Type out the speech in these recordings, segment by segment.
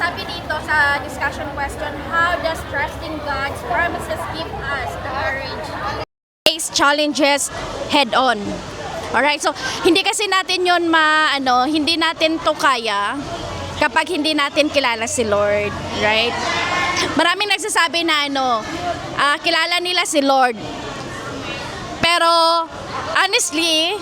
sabi dito sa discussion question, how does trusting God's promises give us the courage? Face challenges head on. Alright, so hindi kasi natin yun hindi natin to kaya kapag hindi natin kilala si Lord, right? Maraming nagsasabi na kilala nila si Lord. Pero honestly,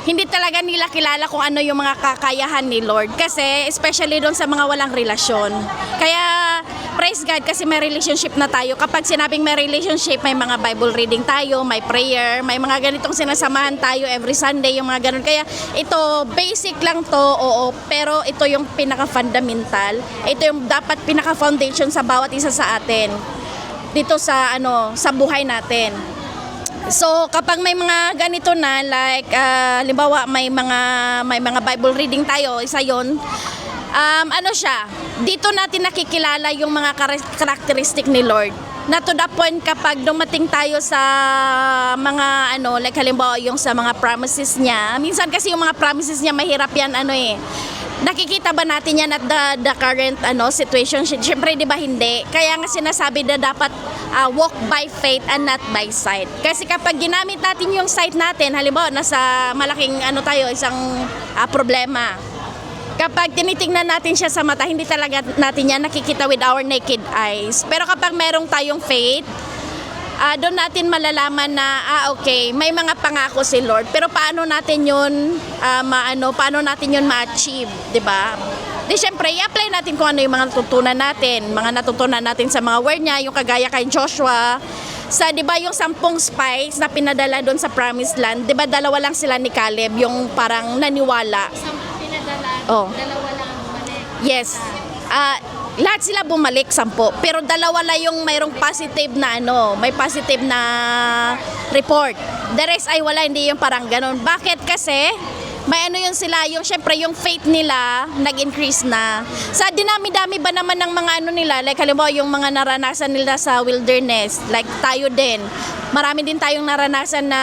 hindi talaga nila kilala kung ano yung mga kakayahan ni Lord. Kasi especially doon sa mga walang relasyon. Kaya praise God kasi may relationship na tayo. Kapag sinabing may relationship, may mga Bible reading tayo, may prayer, may mga ganitong sinasamahan tayo every Sunday, yung mga ganun. Kaya ito, basic lang to, oo. Pero ito yung pinaka-fundamental. Ito yung dapat pinaka-foundation sa bawat isa sa atin. Dito sa buhay natin. So kapag may mga ganito na like halimbawa may mga Bible reading tayo, isa 'yon. Dito natin nakikilala yung mga characteristic ni Lord. Na to the point kapag dumating tayo sa mga like halimbawa yung sa mga promises niya. Minsan kasi yung mga promises niya mahirap yan nakikita ba natin yan at the current situation? Siyempre, di ba hindi? Kaya nga sinasabi na dapat walk by faith and not by sight. Kasi kapag ginamit natin yung sight natin, halimbawa nasa malaking isang problema. Kapag tinitingnan natin siya sa mata, hindi talaga natin yan nakikita with our naked eyes. Pero kapag merong tayong faith, doon natin malalaman na okay, may mga pangako si Lord, pero paano natin 'yun paano natin 'yun ma-achieve, 'di ba? Di syempre, i-apply natin kung ano yung mga natutunan natin sa mga word niya, yung kagaya kay Joshua. Sa 'di ba yung 10 spies na pinadala doon sa Promised Land, 'di ba dalawa lang sila ni Caleb yung parang naniwala. Dalawa lang bumalik. Yes. Lahat sila bumalik 10, pero dalawa lang yung mayroong positive na may positive na report. The rest ay wala, hindi yung parang ganun. Bakit? Kasi may yun sila, yung syempre yung faith nila nag-increase na. Sa dinami-dami ba naman ng mga nila, like halimbawa yung mga naranasan nila sa wilderness, like tayo din. Marami din tayong naranasan na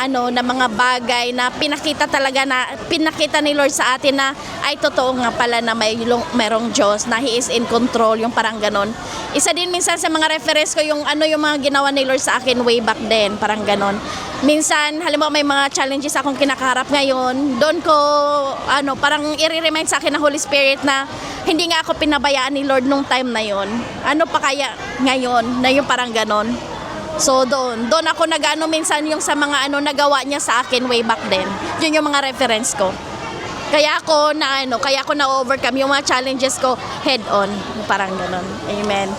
na mga bagay na pinakita ni Lord sa atin na ay totoo nga pala na mayroong Diyos, na He is in control, yung parang ganon. Isa din minsan sa mga reference ko yung yung mga ginawa ni Lord sa akin way back then, parang ganon. Minsan, halimbawa may mga challenges akong kinakaharap ngayon, doon ko parang i-remind sa akin ng Holy Spirit na hindi nga ako pinabayaan ni Lord nung time na yon. Ano pa kaya ngayon na yung parang ganon. So doon ako minsan yung sa mga nagawa niya sa akin way back then. Yun yung mga reference ko. Kaya ako na overcome yung mga challenges ko head on, parang ganoon. Amen.